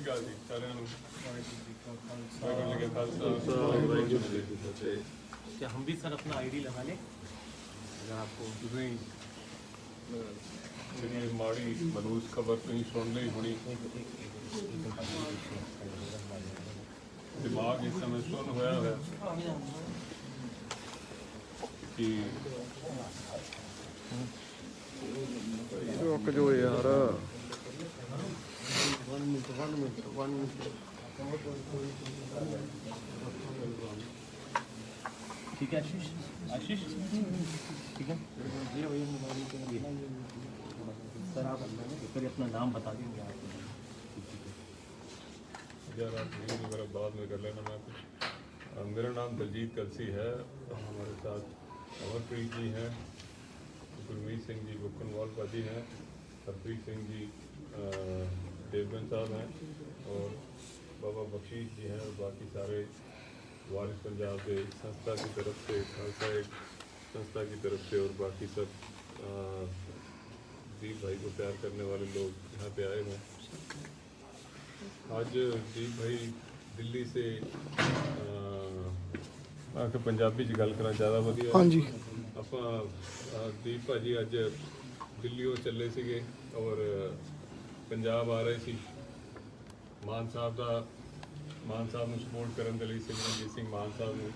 ਅਕਾਲ ਜੀ ਸਾਰਿਆਂ ਨੂੰ। ਵਾਹਿਗੁਰੂ ਜੀ ਕਾ ਖਾਲਸਾ ਵਾਹਿਗੁਰੂ ਜੀ ਕੀ ਫਤਿਹ। क्या हम भी सर अपना आईडी लगा लें अगर आपको ਤੁਸੀਂ ਜਿਹੜੀ ਮਾੜੀ ਮਨੂਸ ਖਬਰ ਤੁਸੀਂ ਸੁਣ ਲਈ ਹੋਣੀ, ਦਿਮਾਗ ਇਸ ਸਮੇਂ ਸੁੰਨ ਹੋਇਆ ਹੋਇਆ ਕਿ ਰੁਕ ਜੋ ਯਾਰ। ठीक है आशीष आशीष ठीक है सर आप फिर अपना नाम बता देंगे आप। यार आप नहीं वगैरह बाद में कर लेना। मैं कुछ मेरा नाम दलजीत कलसी है। हमारे साथ अमरप्रीत जी हैं, गुरमीत सिंह जी बुक्कनवाल जी हैं, हरप्रीत सिंह जी देवगन साहब हैं और बाबा बख्शीश जी हैं और बाकी सारे वारिस पंजाब के संस्था की तरफ से, खालसा एक संस्था की तरफ से और बाकी सब दीप भाई को प्यार करने वाले लोग यहाँ पे आए हैं। आज दीप भाई दिल्ली से आके पंजाबी च गल करना ज़्यादा वधिया। हाँ जी। ਆਪਾਂ ਦੀਪ ਭਾਜੀ ਅੱਜ ਦਿੱਲੀੋਂ ਚੱਲੇ ਸੀਗੇ ਔਰ ਪੰਜਾਬ ਆ ਰਹੇ ਸੀ। ਮਾਨ ਸਾਹਿਬ ਨੂੰ ਸਪੋਰਟ ਕਰਨ ਦੇ ਲਈ ਸਿਮਰਨਜੀਤ ਸਿੰਘ ਮਾਨ ਸਾਹਿਬ ਨੂੰ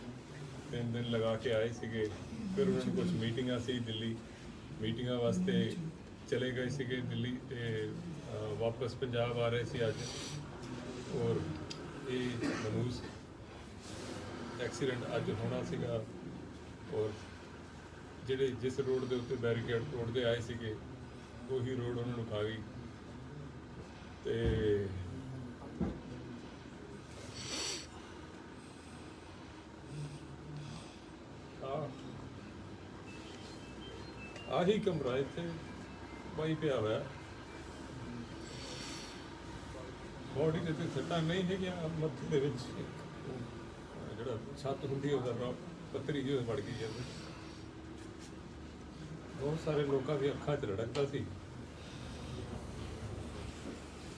3 ਦਿਨ ਲਗਾ ਕੇ ਆਏ ਸੀਗੇ। ਫਿਰ ਉਹਨਾਂ ਨੂੰ ਕੁਝ ਮੀਟਿੰਗਾਂ ਸੀ ਦਿੱਲੀ, ਮੀਟਿੰਗਾਂ ਵਾਸਤੇ ਚਲੇ ਗਏ ਸੀਗੇ ਦਿੱਲੀ ਤੇ ਵਾਪਸ ਪੰਜਾਬ ਆ ਰਹੇ ਸੀ ਅੱਜ। ਔਰ ਇਹ ਮਨੂਸ ਐਕਸੀਡੈਂਟ ਅੱਜ ਹੋਣਾ ਸੀਗਾ ਔਰ ਜਿਹੜੇ ਜਿਸ ਰੋਡ ਦੇ ਉੱਤੇ ਬੈਰੀਕੇਡ ਤੋੜਦੇ ਆਏ ਸੀਗੇ ਉਹੀ ਰੋਡ ਉਹਨਾਂ ਨੂੰ ਖਾ ਗਈ ਤੇ ਆਹੀ ਕਮਰਾ ਇੱਥੇ ਬਾਈ ਪਿਆ ਹੋਇਆ। ਬੋਡੀ ਦੇ ਤੇ ਸੱਟਾਂ ਨਹੀਂ ਹੈਗੀਆਂ, ਮੱਥੇ ਦੇ ਵਿੱਚ ਜਿਹੜਾ ਛੱਤ ਹੁੰਦੀ ਉਹਦਾ ਪੱਤਰੀ ਜਿਹੀ ਵੜ ਗਈ ਹੈ। ਬਹੁਤ ਸਾਰੇ ਲੋਕਾਂ ਦੀ ਅੱਖਾਂ 'ਚ ਰੜਕਦਾ ਸੀ,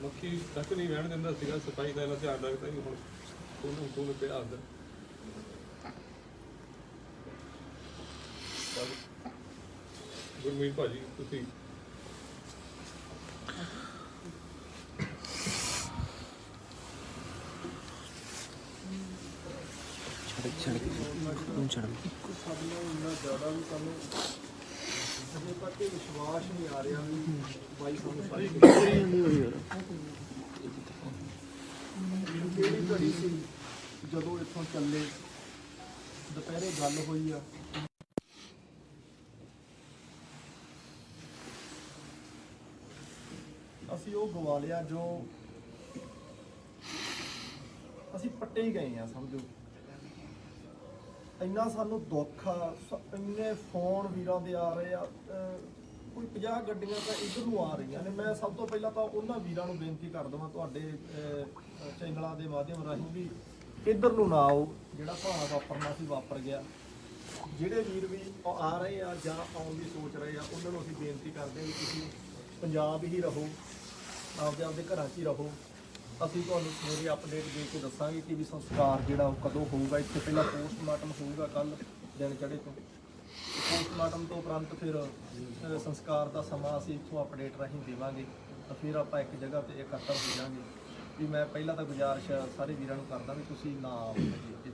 ਮੱਖੀ ਤੱਕ ਨਹੀਂ ਬਹਿਣ ਦਿੰਦਾ ਸੀਗਾ। ਸਫਾਈ ਦਾ ਇਹਨਾਂ ਧਿਆਨ ਰੱਖਦਾ ਸੀ। ਹੁਣ ਉਹਨੂੰ ਪਿਆ ਹੁੰਦਾ। ਗੁਰਮੀਤ ਭਾਜੀ ਤੁਸੀਂ ਇੰਨਾ ਜ਼ਿਆਦਾ ਵੀ ਸਾਨੂੰ ਅਜੇ ਤੱਕ ਇਹ ਵਿਸ਼ਵਾਸ ਨਹੀਂ ਆ ਰਿਹਾ ਵੀ ਬਾਈ ਸਾਨੂੰ ਸਾਰੀ ਕਿਹੜੀ ਘੜੀ ਸੀ ਜਦੋਂ ਇੱਥੋਂ ਚੱਲੇ, ਦੁਪਹਿਰੇ ਗੱਲ ਹੋਈ ਆ। ਅਸੀਂ ਉਹ ਗਵਾ ਲਿਆ ਜੋ ਅਸੀਂ ਪੱਟੇ ਹੀ ਗਏ ਆ ਸਮਝੋ। ਇੰਨਾ ਸਾਨੂੰ ਦੁੱਖ ਆ, ਇੰਨੇ ਫੋਨ ਵੀਰਾਂ ਦੇ ਆ ਰਹੇ ਆ, ਕੋਈ 50 ਗੱਡੀਆਂ ਤਾਂ ਇੱਧਰ ਨੂੰ ਆ ਰਹੀਆਂ ਨੇ। ਮੈਂ ਸਭ ਤੋਂ ਪਹਿਲਾਂ ਤਾਂ ਉਹਨਾਂ ਵੀਰਾਂ ਨੂੰ ਬੇਨਤੀ ਕਰ ਦੇਵਾਂ ਤੁਹਾਡੇ ਚੈਨਲਾਂ ਦੇ ਮਾਧਿਅਮ ਰਾਹੀਂ ਵੀ ਇੱਧਰ ਨੂੰ ਨਾ ਆਓ। ਜਿਹੜਾ ਭਾਣਾ ਵਾਪਰਨਾ ਸੀ ਵਾਪਰ ਗਿਆ। ਜਿਹੜੇ ਵੀਰ ਵੀ ਆ ਰਹੇ ਆ ਜਾਂ ਆਉਣ ਦੀ ਸੋਚ ਰਹੇ ਆ ਉਹਨਾਂ ਨੂੰ ਅਸੀਂ ਬੇਨਤੀ ਕਰਦੇ ਹਾਂ ਵੀ ਤੁਸੀਂ ਪੰਜਾਬ ਹੀ ਰਹੋ, ਆਪਦੇ ਘਰਾਂ 'ਚ ਹੀ ਰਹੋ। ਅਸੀਂ ਤੁਹਾਨੂੰ ਸਵੇਰੇ ਅਪਡੇਟ ਦੇ ਕੇ ਦੱਸਾਂਗੇ ਕਿ ਵੀ ਸੰਸਕਾਰ ਜਿਹੜਾ ਉਹ ਕਦੋਂ ਹੋਊਗਾ। ਇੱਥੇ ਪਹਿਲਾਂ ਪੋਸਟਮਾਰਟਮ ਹੋਊਗਾ ਕੱਲ੍ਹ ਦਿਨ ਚੜ੍ਹੇ ਤੋਂ। ਪੋਸਟਮਾਰਟਮ ਤੋਂ ਉਪਰੰਤ ਫਿਰ ਸੰਸਕਾਰ ਦਾ ਸਮਾਂ ਅਸੀਂ ਇੱਥੋਂ ਅਪਡੇਟ ਰਾਹੀਂ ਦੇਵਾਂਗੇ। ਤਾਂ ਫਿਰ ਆਪਾਂ ਇੱਕ ਜਗ੍ਹਾ 'ਤੇ ਇਕੱਤਰ ਹੋ ਜਾਵਾਂਗੇ। ਵੀ ਮੈਂ ਪਹਿਲਾਂ ਤਾਂ ਗੁਜ਼ਾਰਿਸ਼ ਸਾਰੇ ਵੀਰਾਂ ਨੂੰ ਕਰਦਾ ਵੀ ਤੁਸੀਂ ਨਾ ਆਓ ਇੱਥੇ,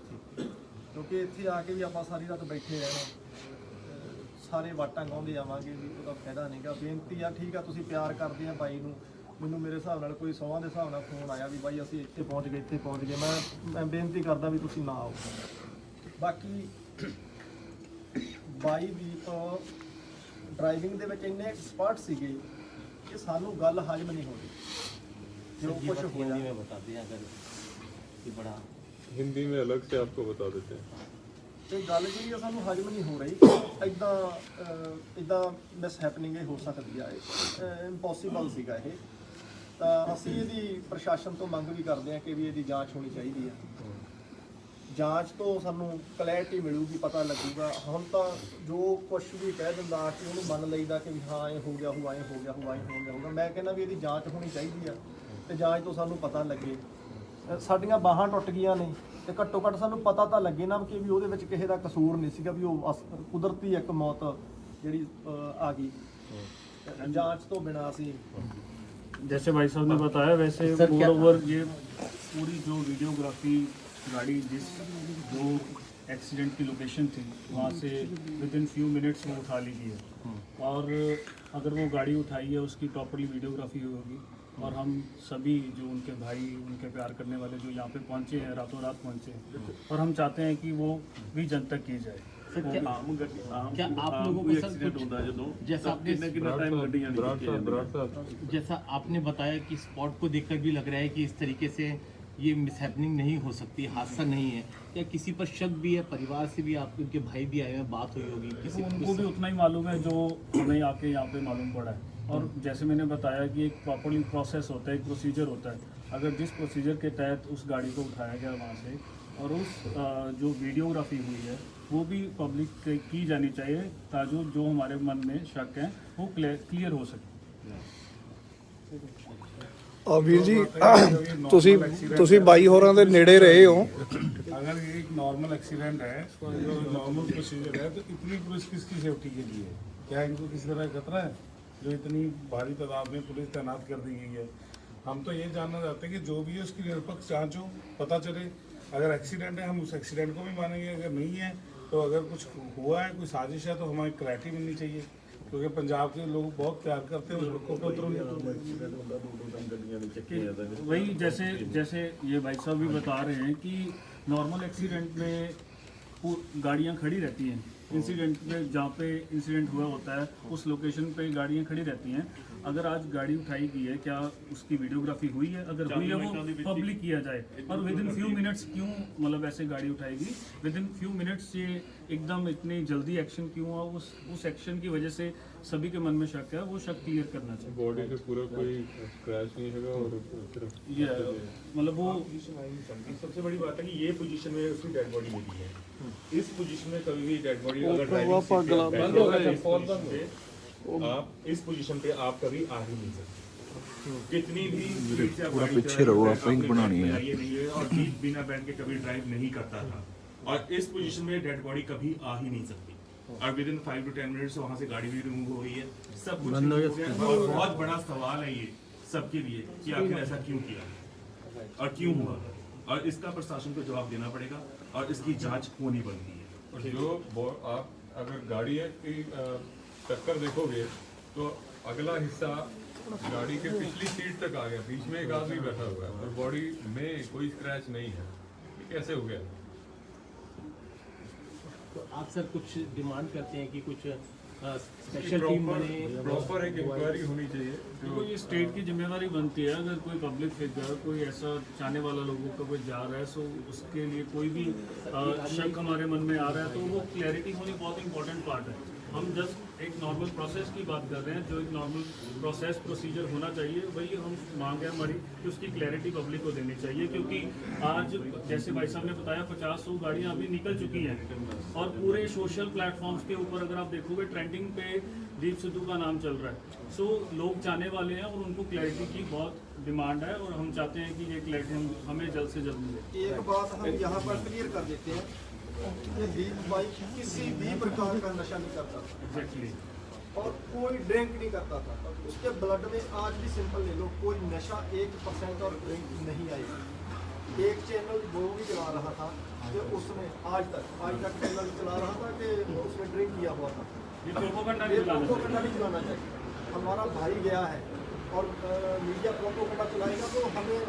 ਕਿਉਂਕਿ ਇੱਥੇ ਆ ਕੇ ਵੀ ਆਪਾਂ ਸਾਰੀ ਰਾਤ ਬੈਠੇ ਰਹਿਣਾ, ਸਾਰੇ ਵਾਟਾਂ ਗਾਉਂਦੇ ਆਵਾਂਗੇ ਵੀ ਉਹਦਾ ਫਾਇਦਾ ਨਹੀਂਗਾ। ਬੇਨਤੀ ਆ, ਠੀਕ ਆ ਤੁਸੀਂ ਪਿਆਰ ਕਰਦੇ ਆ ਬਾਈ ਨੂੰ। ਮੈਨੂੰ ਮੇਰੇ ਹਿਸਾਬ ਨਾਲ ਕੋਈ 100 ਦੇ ਹਿਸਾਬ ਨਾਲ ਫੋਨ ਆਇਆ ਵੀ ਬਾਈ ਅਸੀਂ ਇੱਥੇ ਪਹੁੰਚ ਗਏ। ਮੈਂ ਬੇਨਤੀ ਕਰਦਾ ਵੀ ਤੁਸੀਂ ਨਾ ਆਓ। ਬਾਕੀ ਬਾਈ ਦੀਪ ਡਰਾਈਵਿੰਗ ਦੇ ਵਿੱਚ ਇੰਨੇ ਐਕਸਪਰਟ ਸੀਗੇ ਕਿ ਸਾਨੂੰ ਗੱਲ ਹਜਮ ਨਹੀਂ ਹੋਣੀ। जो कुछ हिंदी में बता दिया अगर कि बड़ा हिंदी में अलग से आपको बता देते हैं। ਤੇ ਗੱਲ ਜਿਹੜੀ ਆ ਸਾਨੂੰ ਹਜਮ ਨਹੀਂ ਹੋ ਰਹੀ। ਇਦਾਂ ਮਿਸ ਹੈਪਨਿੰਗ ਹੋ ਸਕਦੀ ਆ, ਇਹ ਇੰਪੋਸੀਬਲ ਸੀਗਾ ਇਹ। ਤਾਂ ਅਸੀਂ ਇਹਦੀ ਪ੍ਰਸ਼ਾਸਨ ਤੋਂ ਮੰਗ ਵੀ ਕਰਦੇ ਹਾਂ ਕਿ ਵੀ ਇਹਦੀ ਜਾਂਚ ਹੋਣੀ ਚਾਹੀਦੀ ਆ। ਜਾਂਚ ਤੋਂ ਸਾਨੂੰ ਕਲੈਰਿਟੀ ਮਿਲੂਗੀ, ਪਤਾ ਲੱਗੂਗਾ। ਹੁਣ ਤਾਂ ਜੋ ਕੁਛ ਵੀ ਕਹਿ ਦਿੰਦਾ ਕਿ ਉਹਨੂੰ ਮੰਨ ਲਈਦਾ ਕਿ ਵੀ ਹਾਂ ਇਹ ਹੋ ਗਿਆ ਹੋਊਗਾ, ਐਂ ਹੋ ਗਿਆ ਹੋਊਗਾ। ਮੈਂ ਕਹਿੰਦਾ ਵੀ ਇਹਦੀ ਜਾਂਚ ਹੋਣੀ ਚਾਹੀਦੀ ਆ। ਤੇ ਜਾਂਚ ਤੋਂ ਸਾਨੂੰ ਪਤਾ ਲੱਗੇ। ਸਾਡੀਆਂ ਬਾਹਾਂ ਟੁੱਟ ਗਈਆਂ ਨੇ ਤੇ ਘੱਟੋ ਘੱਟ ਸਾਨੂੰ ਪਤਾ ਤਾਂ ਲੱਗੇ ਨਾ ਕਿ ਵੀ ਉਹਦੇ ਵਿੱਚ ਕਿਸੇ ਦਾ ਕਸੂਰ ਨਹੀਂ ਸੀਗਾ, ਵੀ ਉਹ ਕੁਦਰਤੀ ਇੱਕ ਮੌਤ ਜਿਹੜੀ ਆ ਗਈ ਜਾਂਚ ਤੋਂ बिना ਅਸੀਂ। जैसे भाई साहब ने बताया वैसे मोर ओवर ये पूरी जो वीडियोग्राफी गाड़ी जिस जो एक्सीडेंट की लोकेशन थी वहाँ से विद इन फ्यू मिनट्स वो उठा ली गई है, और अगर वो गाड़ी उठाई है उसकी प्रॉपरली वीडियोग्राफी होगी, और हम सभी जो उनके भाई उनके प्यार करने वाले जो यहाँ पे पहुँचे हैं, रातों रात पहुँचे हैं, और हम चाहते हैं कि वो भी जनता की जाए। क्या आप लोगों को सर कुछ जैसा आपने जैसा आपने बताया कि स्पॉट को देखकर भी लग रहा है कि इस तरीके से ये मिसहैपनिंग नहीं हो सकती, हादसा नहीं है, या किसी पर शक भी है? परिवार से भी आपके उनके भाई भी आए हैं, बात हुई होगी किसी उनको भी उतना ही मालूम है जो हमें आके यहाँ पे मालूम पड़ा है, और जैसे मैंने बताया कि एक प्रॉपरली प्रोसेस होता है, एक प्रोसीजर होता है। अगर जिस प्रोसीजर के तहत उस गाड़ी को उठाया गया वहाँ से, और उस जो वीडियोग्राफी हुई है वो भी पब्लिक की जानी चाहिए, ताकि जो हमारे मन में शक है वो क्लियर हो सके। ਵੀਰ ਜੀ ਤੁਸੀਂ ਬਾਈ ਹੋਰਾਂ ਦੇ ਨੇੜੇ ਰਹੇ ਹੋ। अगर ये एक नॉर्मल एक्सीडेंट है, जो नॉर्मल प्रोसीजर है, तो इतनी पुलिस किसकी सेफ्टी के लिए है? क्या इनको किसी तरह खतरा है जो इतनी भारी तादाद में पुलिस तैनात कर दी गई है? हम तो ये जानना चाहते हैं कि जो भी है उसकी निरपक्ष जांच हो, पता चले। अगर एक्सीडेंट है हम उस एक्सीडेंट को भी मानेंगे, अगर नहीं है तो अगर कुछ हुआ है, कोई साजिश है, तो हमारी क्लैरिटी मिलनी चाहिए, क्योंकि पंजाब के लोग बहुत प्यार करते हैं उस को वही जैसे ये भाई साहब भी बता रहे हैं कि नॉर्मल एक्सीडेंट में गाड़ियाँ खड़ी रहती हैं, इंसिडेंट में जहाँ पे इंसिडेंट हुआ होता है उस लोकेशन पे गाड़ियाँ खड़ी रहती हैं। अगर आज गाड़ी उठाई गई है, क्या उसकी वीडियोग्राफी हुई है? अगर हुई है वो पब्लिक किया जाए, और विद इन फ्यू मिनट्स क्यों मतलब ऐसे गाड़ी उठाएगी? विद इन फ्यू मिनट्स ये एकदम इतनी जल्दी एक्शन क्यों हुआ? उस एक्शन की वजह से सभी के मन में शक है, वो शक क्लियर करना चाहिए। बॉडी से पूरा कोई क्रैश नहीं होगा, और सिर्फ ये मतलब वो सबसे बड़ी बात है कि ये पोजीशन में उसकी डेड बॉडी मिली है। इस पोजीशन में कभी भी डेड बॉडी अगर आप इस पोजीशन पे आप कभी आ ही नहीं सकते, कितनी भी पूरा पीछे रहो, आप ही बनानी है ये नहीं है, और बीच बिना बैठ के कभी ड्राइव नहीं करता था, और इस पोजीशन में डेड बॉडी कभी आ ही नहीं सकती, और विद इन 5 to 10 मिनट्स वहाँ से गाड़ी भी रिमूव हो गई है, सब कुछ हो गया। और बहुत बड़ा सवाल है ये सबके लिए कि आखिर ऐसा क्यों किया और क्यों हुआ, और इसका प्रशासन को जवाब देना पड़ेगा, और इसकी जांच होनी बनती है। और जो आप अगर गाड़ी की टक्कर देखोगे तो अगला हिस्सा गाड़ी के पिछली सीट तक आ गया, बीच में एक आदमी बैठा हुआ है और बॉडी में कोई स्क्रैच नहीं है, ये कैसे हो गया? तो आप सर कुछ डिमांड करते हैं कि कुछ स्पेशल टीम बने, प्रॉपर एक इंक्वायरी होनी चाहिए। देखो ये स्टेट की जिम्मेदारी बनती है, अगर कोई पब्लिक फिगर कोई ऐसा चाहने वाला लोगों का कोई जा रहा है, सो उसके लिए कोई भी शक हमारे मन में आ रहा है, तो वो क्लैरिटी होनी बहुत इंपॉर्टेंट पार्ट है। हम जस्ट एक नॉर्मल प्रोसेस की बात कर रहे हैं, जो एक नॉर्मल प्रोसेस प्रोसीजर होना चाहिए वही हम मांग है हमारी, कि उसकी क्लैरिटी पब्लिक को देनी चाहिए। क्योंकि आज जैसे भाई साहब ने बताया 50-100 गाड़ियाँ अभी निकल चुकी हैं, और पूरे सोशल प्लेटफॉर्म्स के ऊपर अगर आप देखोगे ट्रेंडिंग पे दीप सिद्धू का नाम चल रहा है। सो लोग जाने वाले हैं और उनको क्लैरिटी की बहुत डिमांड है, और हम चाहते हैं कि ये क्लैरिटी हमें जल्द से जल्द मिले। एक बात हम यहाँ पर क्लियर कर देते हैं, ये दीप भाई किसी भी प्रकार का नशा नहीं करता था, एग्जैक्टली, और कोई ड्रिंक नहीं करता था। उसके ब्लड में आज भी सिंपल ले लो, कोई नशा 1% और ड्रिंक नहीं आई। एक चैनल वो भी चला रहा था कि उसने आज तक चैनल चला रहा था कि उसने ड्रिंक किया हुआ था। ये प्रोपोगंडा ये नहीं प्रोपोगंडा नहीं चलाना चाहिए। हमारा भाई गया है और मीडिया प्रोपोगंडा चलाएगा तो हमें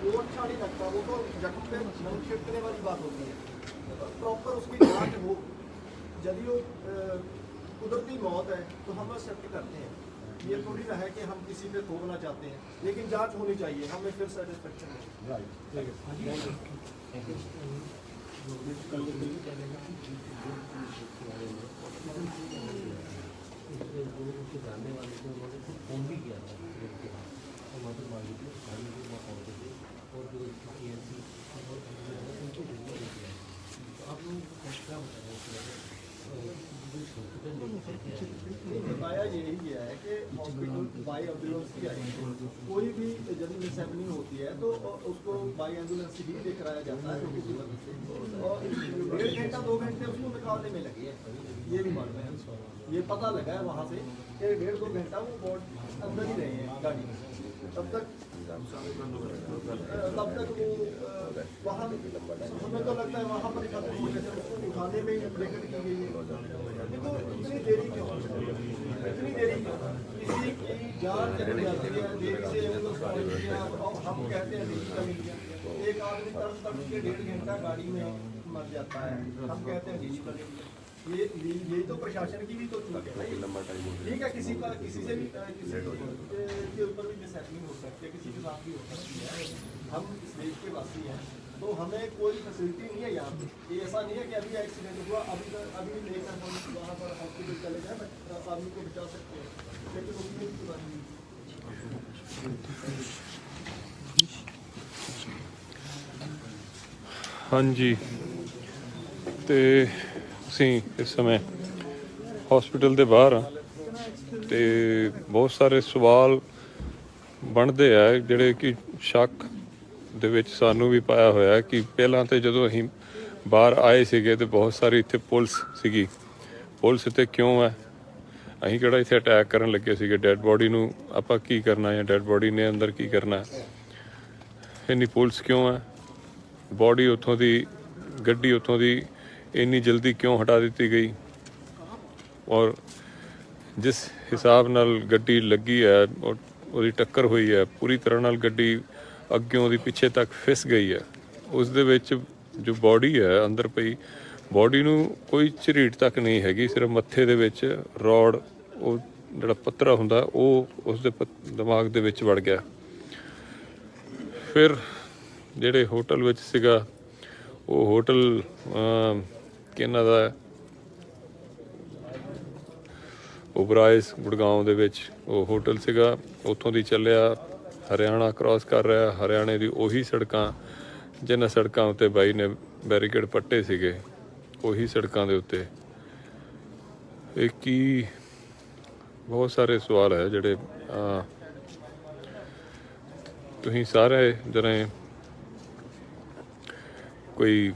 वो अच्छा नहीं लगता। वो तो जख्म पे नमक छिड़कने वाली बात होती है। प्रॉपर उसकी जांच हो, यदि वो कुदरती मौत है तो हम एक्सेप्ट करते हैं। ये थोड़ी ना है कि हम किसी पे थोपना चाहते हैं, लेकिन जांच होनी चाहिए, हमें फिर सेटिस्फेक्शन है। जानने वाले थे, उन्होंने फोन भी किया था और मदद मांगी थी, गाड़ी भी बहुत पहुँचे थे, और जो KNC उनको वीडियो भी किया। तो आप लोग क्या बताया बताया यही है कि हॉस्पिटल बाई एम्बुलेंस ही आएंगे, कोई भी जब मिसहैपनिंग होती है तो उसको बाई एम्बुलेंस ही कराया जाता है किसी वजह से, और 1.5 घंटा 2 घंटे उसको निकालने में लगे हैं, ये भी मान रहे हैं। ये पता लगा है वहाँ से कि 1.5-2 घंटा वो बोर्ड अंदर ही रहे हैं गाड़ी में, तब तक वो वहाँ हमें तो लगता है वहाँ पर खत्म हो गया, उसको उठाने में दिक्कत की गई है। तो इतनी देरी क्यों, इतनी देरी क्यों? किसी की जान चली जाती है देरी से, और हम कहते हैं देरी का मिल गया, एक आदमी तरफ तक के 1.5 घंटा गाड़ी में मर जाता है, हम कहते हैं देरी का मिल गया। यही तो प्रशासन की भी तो चूक है। ठीक है, किसी से भी किसी के ऊपर भी मिसहैपनिंग हो सकती है, किसी के साथ भी हो सकती है। हम इस देश के वासी हैं, तो हमें कोई फैसिलिटी नहीं है यहाँ पे। ये ऐसा नहीं है कि अभी एक्सीडेंट हुआ, अभी लेकर हम वहाँ पर हॉस्पिटल चले जाए, आदमी को बचा सकते हैं, लेकिन उसमें की बात नहीं। हाँ जी, ਤੇ ਅਸੀਂ ਇਸ ਸਮੇਂ ਹਸਪੀਟਲ ਦੇ ਬਾਹਰ ਹਾਂ ਤੇ ਬਹੁਤ ਸਾਰੇ ਸਵਾਲ ਬਣਦੇ ਆ ਜਿਹੜੇ ਕਿ ਸ਼ੱਕ ਦੇ ਵਿੱਚ ਸਾਨੂੰ ਵੀ ਪਾਇਆ ਹੋਇਆ ਕਿ ਪਹਿਲਾਂ ਤੇ ਜਦੋਂ ਅਸੀਂ ਬਾਹਰ ਆਏ ਸੀਗੇ ਤੇ ਬਹੁਤ ਸਾਰੀ ਇੱਥੇ ਪੁਲਿਸ ਸੀਗੀ, ਪੁਲਿਸ ਇੱਥੇ ਕਿਉਂ ਹੈ? ਅਸੀਂ ਕਿਹੜਾ ਇੱਥੇ ਅਟੈਕ ਕਰਨ ਲੱਗੇ ਸੀਗੇ? ਡੈੱਡ ਬੋਡੀ ਨੂੰ ਆਪਾਂ ਕੀ ਕਰਨਾ ਹੈ? ਡੈੱਡ ਬੋਡੀ ਨੇ ਅੰਦਰ ਕੀ ਕਰਨਾ? ਇੰਨੀ ਪੁਲਿਸ ਕਿਉਂ ਹੈ? ਬੋਡੀ ਉੱਥੋਂ ਦੀ, ਗੱਡੀ ਉੱਥੋਂ ਦੀ ਇੰਨੀ ਜਲਦੀ ਕਿਉਂ ਹਟਾ ਦਿੱਤੀ ਗਈ? ਔਰ ਜਿਸ ਹਿਸਾਬ ਨਾਲ ਗੱਡੀ ਲੱਗੀ ਹੈ, ਉਹਦੀ ਟੱਕਰ ਹੋਈ ਹੈ, ਪੂਰੀ ਤਰ੍ਹਾਂ ਨਾਲ ਗੱਡੀ ਅੱਗਿਓਂ ਦੀ ਪਿੱਛੇ ਤੱਕ ਫਿਸ ਗਈ ਹੈ। ਉਸ ਦੇ ਵਿੱਚ ਜੋ ਬੋਡੀ ਹੈ ਅੰਦਰ ਪਈ, ਬੋਡੀ ਨੂੰ ਕੋਈ ਝਰੀਟ ਤੱਕ ਨਹੀਂ ਹੈਗੀ, ਸਿਰਫ ਮੱਥੇ ਦੇ ਵਿੱਚ ਰੋਡ, ਉਹ ਜਿਹੜਾ ਪੱਤਰਾ ਹੁੰਦਾ ਉਹ ਉਸਦੇ ਦਿਮਾਗ ਦੇ ਵਿੱਚ ਵੜ ਗਿਆ। ਫਿਰ ਜਿਹੜੇ ਹੋਟਲ ਵਿੱਚ ਸੀਗਾ, ਉਹ ਹੋਟਲ ਕਿਹਨਾਂ ਦਾ, ਓਬਰਾਇਸ ਗੁੜਗਾਉਂ ਦੇ ਵਿੱਚ ਉਹ ਹੋਟਲ ਸੀਗਾ, ਉੱਥੋਂ ਦੀ ਚੱਲਿਆ ਹਰਿਆਣਾ ਕ੍ਰਾਸ ਕਰ ਰਿਹਾ, ਹਰਿਆਣੇ ਦੀ ਉਹੀ ਸੜਕਾਂ ਜਿਨ੍ਹਾਂ ਸੜਕਾਂ ਉੱਤੇ ਬਾਈ ਨੇ ਬੈਰੀਕੇਡ ਪੱਟੇ ਸੀਗੇ, ਉਹੀ ਸੜਕਾਂ ਦੇ ਉੱਤੇ। ਇਹ ਕੀ, ਬਹੁਤ ਸਾਰੇ ਸਵਾਲ ਹੈ ਜਿਹੜੇ ਤੁਸੀਂ ਸਾਰੇ ਜਣੇ, ਕੋਈ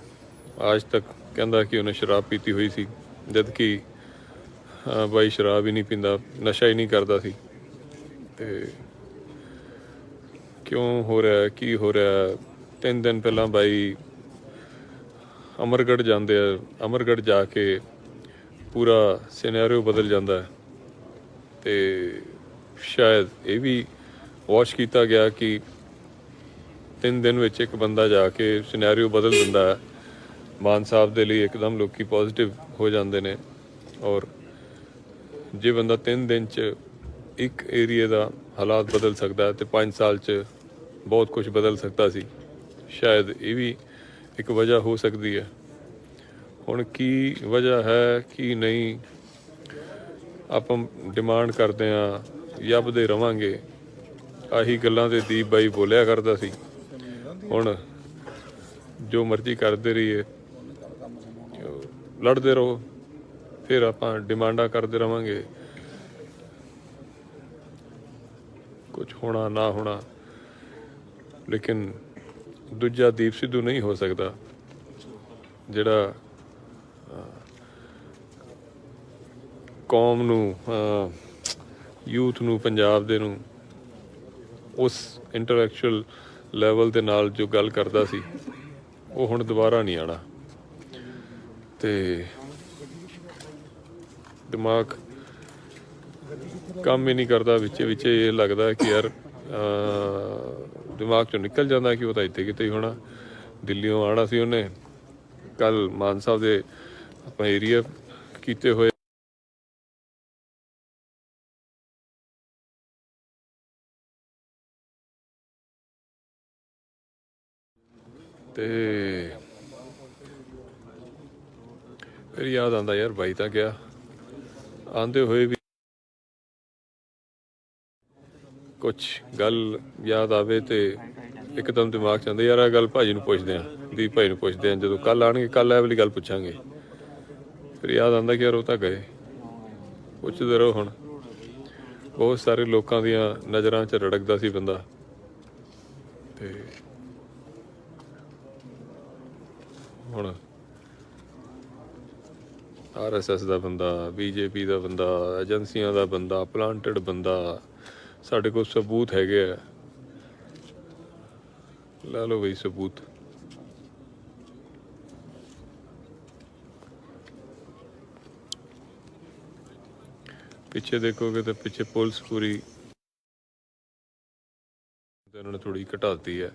ਅੱਜ ਤੱਕ ਕਹਿੰਦਾ ਕਿ ਉਹਨੇ ਸ਼ਰਾਬ ਪੀਤੀ ਹੋਈ ਸੀ, ਜਦ ਕਿ ਬਾਈ ਸ਼ਰਾਬ ਹੀ ਨਹੀਂ ਪੀਂਦਾ, ਨਸ਼ਾ ਹੀ ਨਹੀਂ ਕਰਦਾ ਸੀ। ਤੇ ਕਿਉਂ ਹੋ ਰਿਹਾ, ਕੀ ਹੋ ਰਿਹਾ? 3 ਦਿਨ ਪਹਿਲਾਂ ਬਾਈ ਅਮਰਗੜ੍ਹ ਜਾਂਦੇ ਆ, ਅਮਰਗੜ੍ਹ ਜਾ ਕੇ ਪੂਰਾ ਸਿਨੈਰੀਓ ਬਦਲ ਜਾਂਦਾ ਹੈ। ਤੇ ਸ਼ਾਇਦ ਇਹ ਵੀ ਵਾਚ ਕੀਤਾ ਗਿਆ ਕਿ 3 ਦਿਨ ਵਿੱਚ ਇੱਕ ਬੰਦਾ ਜਾ ਕੇ ਸਿਨੈਰੀਓ ਬਦਲ ਦਿੰਦਾ ਹੈ। ਮਾਨ ਸਾਹਿਬ ਦੇ ਲਈ ਇੱਕਦਮ ਲੋਕੀ ਪੋਜ਼ਿਟਿਵ ਹੋ ਜਾਂਦੇ ਨੇ, ਔਰ ਜੇ ਬੰਦਾ 3 ਦਿਨ 'ਚ ਇੱਕ ਏਰੀਏ ਦਾ ਹਾਲਾਤ ਬਦਲ ਸਕਦਾ ਹੈ ਤੇ 5 ਸਾਲ 'ਚ ਬਹੁਤ ਕੁਝ ਬਦਲ ਸਕਦਾ ਸੀ। ਸ਼ਾਇਦ ਇਹ ਵੀ ਇੱਕ ਵਜ੍ਹਾ ਹੋ ਸਕਦੀ ਹੈ। ਹੁਣ ਕੀ ਵਜ੍ਹਾ ਹੈ ਕੀ ਨਹੀਂ, ਆਪਾਂ ਡਿਮਾਂਡ ਕਰਦੇ ਹਾਂ, ਲੱਭਦੇ ਰਵਾਂਗੇ। ਆਹੀ ਗੱਲਾਂ ਤੇ ਦੀਪ ਬਾਈ ਬੋਲਿਆ ਕਰਦਾ ਸੀ। ਹੁਣ ਜੋ ਮਰਜ਼ੀ ਕਰਦੇ ਰਹੀਏ, ਲੜਦੇ ਰਹੋ, ਫਿਰ ਆਪਾਂ ਡਿਮਾਂਡਾਂ ਕਰਦੇ ਰਵਾਂਗੇ। ਕੁਝ ਹੋਣਾ ਨਾ ਹੋਣਾ, ਲੇਕਿਨ ਦੂਜਾ ਦੀਪ ਸਿੱਧੂ ਨਹੀਂ ਹੋ ਸਕਦਾ ਜਿਹੜਾ ਕੌਮ ਨੂੰ, ਯੂਥ ਨੂੰ, ਪੰਜਾਬ ਦੇ ਨੂੰ ਉਸ ਇੰਟਲੈਕਚੁਅਲ ਲੈਵਲ ਦੇ ਨਾਲ ਜੋ ਗੱਲ ਕਰਦਾ ਸੀ, ਉਹ ਹੁਣ ਦੁਬਾਰਾ ਨਹੀਂ ਆਉਣਾ। ਤੇ ਦਿਮਾਗ ਕੰਮ ਹੀ ਨਹੀਂ ਕਰਦਾ, ਵਿੱਚ ਇਹ ਲੱਗਦਾ ਕਿ ਯਾਰ ਦਿਮਾਗ ਚੋਂ ਨਿਕਲ ਜਾਂਦਾ ਕਿ ਉਹ ਤਾਂ ਇੱਥੇ ਕਿਤੇ ਹੀ ਹੋਣਾ। ਦਿੱਲੀੋਂ ਆਉਣਾ ਸੀ ਉਹਨੇ, ਕੱਲ ਮਾਨ ਸਾਹਿਬ ਦੇ ਆਪਾਂ ਏਰੀਆ ਕੀਤੇ ਹੋਏ ਤੇ ਫਿਰ ਯਾਦ ਆਉਂਦਾ ਯਾਰ ਬਾਈ ਤਾਂ ਗਿਆ, ਆਉਂਦੇ ਹੋਏ ਵੀ ਕੁਛ ਗੱਲ ਯਾਦ ਆਵੇ ਤੇ ਇੱਕਦਮ ਦਿਮਾਗ 'ਚ ਆਉਂਦਾ ਯਾਰ ਆਹ ਗੱਲ ਭਾਜੀ ਨੂੰ ਪੁੱਛਦੇ ਹਾਂ, ਦੀਪ ਭਾਈ ਨੂੰ ਪੁੱਛਦੇ ਹਾਂ, ਜਦੋਂ ਕੱਲ ਆਉਣਗੇ ਕੱਲ ਇਹ ਵਾਲੀ ਗੱਲ ਪੁੱਛਾਂਗੇ। ਫਿਰ ਯਾਦ ਆਉਂਦਾ ਕਿ ਯਾਰ ਉਹ ਤਾਂ ਗਏ, ਪੁੱਛਦੇ ਰਹੋ ਹੁਣ। ਬਹੁਤ ਸਾਰੇ ਲੋਕਾਂ ਦੀਆਂ ਨਜ਼ਰਾਂ 'ਚ ਰੜਕਦਾ ਸੀ ਬੰਦਾ ਤੇ ਹੁਣ RSS ਦਾ ਬੰਦਾ, BJP ਦਾ ਬੰਦਾ, ਏਜੰਸੀਆਂ ਦਾ ਬੰਦਾ, ਪਲਾਂਟਡ ਬੰਦਾ, ਸਾਡੇ ਕੋਲ ਸਬੂਤ ਹੈਗੇ ਆ, ਲੈ ਲਓ ਬਈ ਸਬੂਤ। ਪਿੱਛੇ ਦੇਖੋਗੇ ਤਾਂ ਪਿੱਛੇ ਪੁਲਿਸ ਪੂਰੀ ਇਹਨਾਂ ਨੇ ਥੋੜੀ ਘਟਾਤੀ ਹੈ,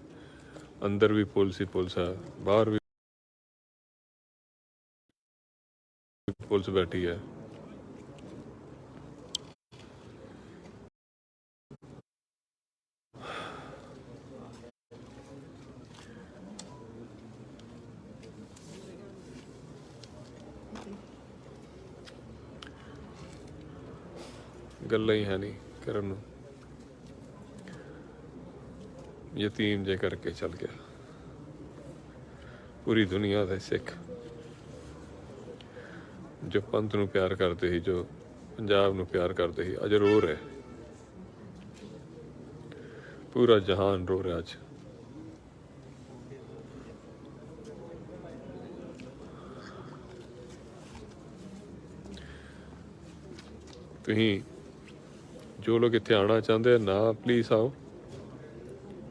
ਅੰਦਰ ਵੀ ਪੁਲਿਸ ਹੀ ਪੁਲਿਸ ਹੈ, ਬਾਹਰ ਵੀ ਪੁਲਿਸ ਬੈਠੀ ਹੈ। ਗੱਲਾਂ ਹੀ ਹੈ ਨਹੀਂ ਕਰਨ ਨੂੰ, ਯਤੀਮ ਜੇ ਕਰਕੇ ਚੱਲ ਗਿਆ। ਪੂਰੀ ਦੁਨੀਆ ਦੇ ਸਿੱਖ ਜੋ ਪੰਥ ਨੂੰ ਪਿਆਰ ਕਰਦੇ ਸੀ, ਜੋ ਪੰਜਾਬ ਨੂੰ ਪਿਆਰ ਕਰਦੇ ਸੀ, ਅੱਜ ਰੋ ਰਹੇ। ਪੂਰਾ ਜਹਾਨ ਰੋ ਰਿਹਾ ਅੱਜ। ਤੁਸੀਂ ਜੋ ਲੋਕ ਇੱਥੇ ਆਉਣਾ ਚਾਹੁੰਦੇ ਨਾ, ਪਲੀਜ਼ ਆਓ।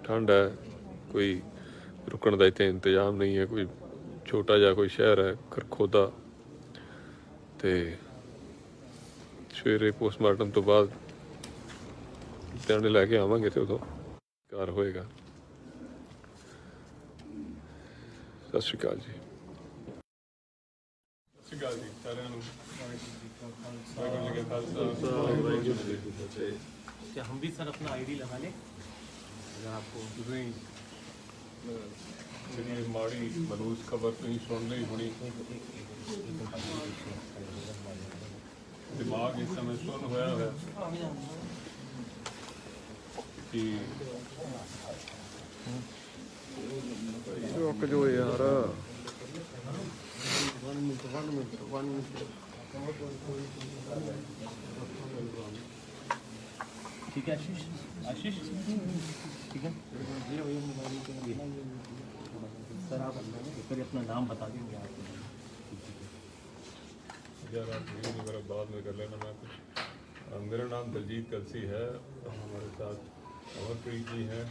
ਠੰਡ ਹੈ, ਕੋਈ ਰੁਕਣ ਦਾ ਇੱਥੇ ਇੰਤਜ਼ਾਮ ਨਹੀਂ ਹੈ, ਕੋਈ ਛੋਟਾ ਜਿਹਾ ਕੋਈ ਸ਼ਹਿਰ ਹੈ ਖਰਖੋਦਾ, ਤੇ ਸਵੇਰੇ ਪੋਸਟਮਾਰਟਮ ਤੋਂ ਬਾਅਦ ਧਿਆਨ ਲੈ ਕੇ ਆਵਾਂਗੇ ਤੇ ਉਦੋਂ ਘਰ ਹੋਏਗਾ। ਸਤਿ ਸ਼੍ਰੀ ਅਕਾਲ ਜੀ। ਸਤਿ ਸ਼੍ਰੀ ਅਕਾਲ ਜੀ ਸਾਰਿਆਂ ਨੂੰ। ਵਾਹਿਗੁਰੂ ਜੀ ਕਾ ਖਾਲਸਾ, ਵਾਹਿਗੁਰੂ ਜੀ ਕੀ ਫਤਿਹ। क्या हम भी सर अपना ID लगा लें अगर आपको? ਤੁਸੀਂ ਜਿਹੜੀ ਮਾੜੀ ਮਲੂਸ ਖਬਰ ਤੁਸੀਂ ਸੁਣ ਲਈ ਹੋਣੀ, ਦਿਮਾਗ ਇਸ ਸਮੇਂ ਸੁੰਨ ਹੋਇਆ ਹੋਇਆ ਕਿ ਰੁਕ ਜੋ ਯਾਰ। ठीक है आशीष, आशीष ठीक है सर। आप एक बार अपना नाम बता देंगे आप? यार आप नहीं, मेरा बाद में कर लेना। मैं कुछ मेरा नाम दलजीत कलसी है। हमारे साथ अमरप्रीत जी हैं,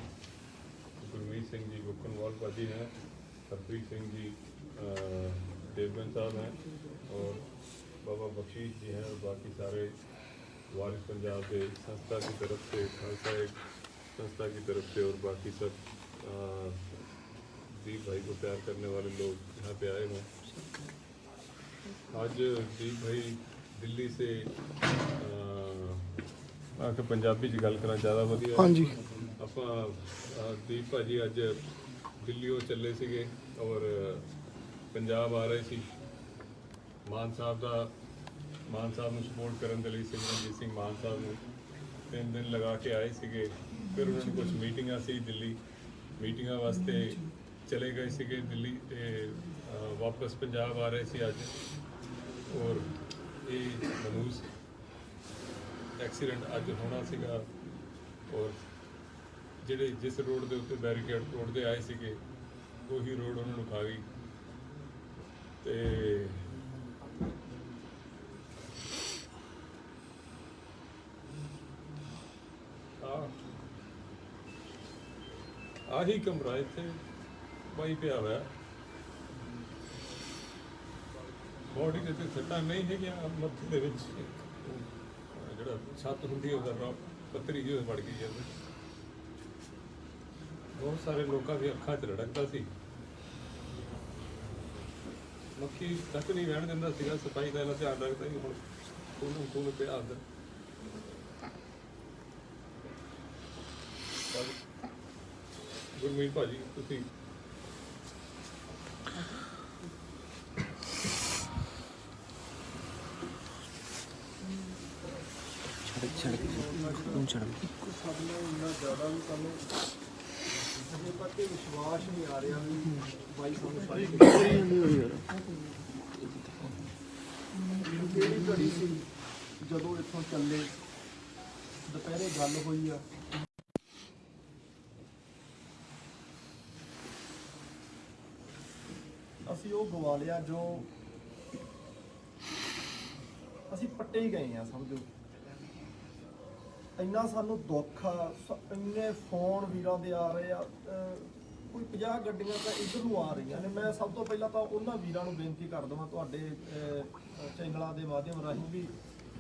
गुरमीत सिंह जी बुक्कनवाल जी हैं, हरप्रीत सिंह जी देवगन साहब हैं, और बाबा बख्शीश जी हैं, और बाकी सारे वारिस पंजाब के संस्था की तरफ से, खालसा एक संस्था की तरफ से, और बाकी सब दीप भाई को प्यार करने वाले लोग यहाँ पे आए हैं। आज दीप भाई दिल्ली से आके पंजाबी च गल करना ज़्यादा वधिया। हाँ जी। ਆਪਾਂ ਦੀਪ ਭਾਜੀ ਅੱਜ ਦਿੱਲੀੋਂ ਚੱਲੇ ਸੀਗੇ ਔਰ ਪੰਜਾਬ ਆ ਰਹੇ ਸੀ। ਮਾਨ ਸਾਹਿਬ ਨੂੰ ਸਪੋਰਟ ਕਰਨ ਦੇ ਲਈ ਸਿਮਰਨਜੀਤ ਸਿੰਘ ਮਾਨ ਸਾਹਿਬ ਨੂੰ 3 ਦਿਨ ਲਗਾ ਕੇ ਆਏ ਸੀਗੇ। ਫਿਰ ਉਹਨਾਂ ਨੂੰ ਕੁਝ ਮੀਟਿੰਗਾਂ ਸੀ ਦਿੱਲੀ, ਮੀਟਿੰਗਾਂ ਵਾਸਤੇ ਚਲੇ ਗਏ ਸੀਗੇ ਦਿੱਲੀ ਤੇ ਵਾਪਸ ਪੰਜਾਬ ਆ ਰਹੇ ਸੀ ਅੱਜ। ਔਰ ਇਹ ਮਨੂਸ ਐਕਸੀਡੈਂਟ ਅੱਜ ਹੋਣਾ ਸੀਗਾ, ਔਰ ਜਿਹੜੇ ਜਿਸ ਰੋਡ ਦੇ ਉੱਤੇ ਬੈਰੀਕੇਡ ਤੋੜਦੇ ਆਏ ਸੀਗੇ ਉਹੀ ਰੋਡ ਉਹਨਾਂ ਨੂੰ ਖਾ ਗਈ। ਤੇ ਆਹੀ ਕਮਰਾ ਇੱਥੇ ਬਾਈ ਪਿਆ ਹੋਇਆ, ਬੋਡੀ ਦੇ ਤੇ ਸੱਟਾਂ ਨਹੀਂ ਹੈਗੀਆਂ, ਮੱਥੇ ਦੇ ਵਿੱਚ ਜਿਹੜਾ ਛੱਤ ਹੁੰਦੀ ਹੈ ਉਹਦਾ ਪੱਤਰੀ ਜਿਹੀ ਵੜ ਗਈ ਜਾਂਦੀ। ਬਹੁਤ ਸਾਰੇ ਲੋਕਾਂ ਦੀ ਅੱਖਾਂ 'ਚ ਰੜਕਦਾ ਸੀ, ਮੱਖੀ ਤੱਕ ਨਹੀਂ ਰਹਿਣ ਦਿੰਦਾ ਸੀਗਾ, ਸਫਾਈ ਦਾ ਇਹਨਾਂ ਧਿਆਨ ਰੱਖਦਾ ਸੀ। ਹੁਣ ਖੂਨ ਪਿਆ ਅੰਦਰ। ਗੁਰਮੀਤ ਭਾਜੀ ਤੁਸੀਂ ਸਾਨੂੰ ਇੰਨਾ ਜ਼ਿਆਦਾ ਵੀ ਸਾਨੂੰ ਅਜੇ ਤੱਕ ਇਹ ਵਿਸ਼ਵਾਸ ਨਹੀਂ ਆ ਰਿਹਾ ਵੀ ਬਾਈ ਸਾਨੂੰ ਸਾਰੀ ਕਿਹੜੀ ਘੜੀ ਸੀ ਜਦੋਂ ਇੱਥੋਂ ਚੱਲੇ ਦੁਪਹਿਰੇ ਗੱਲ ਹੋਈ ਆ। ਅਸੀਂ ਉਹ ਗਵਾ ਲਿਆ ਜੋ ਅਸੀਂ ਪੱਟੇ ਹੀ ਗਏ ਆ, ਸਮਝੋ। ਇੰਨਾ ਸਾਨੂੰ ਦੁੱਖ ਆ, ਇੰਨੇ ਫੋਨ ਵੀਰਾਂ ਦੇ ਆ ਰਹੇ ਆ, ਕੋਈ 50 ਗੱਡੀਆਂ ਤਾਂ ਇੱਧਰ ਨੂੰ ਆ ਰਹੀਆਂ ਨੇ। ਮੈਂ ਸਭ ਤੋਂ ਪਹਿਲਾਂ ਤਾਂ ਉਹਨਾਂ ਵੀਰਾਂ ਨੂੰ ਬੇਨਤੀ ਕਰ ਦਵਾਂ ਤੁਹਾਡੇ ਚੈਨਲਾਂ ਦੇ ਮਾਧਿਅਮ ਰਾਹੀਂ ਵੀ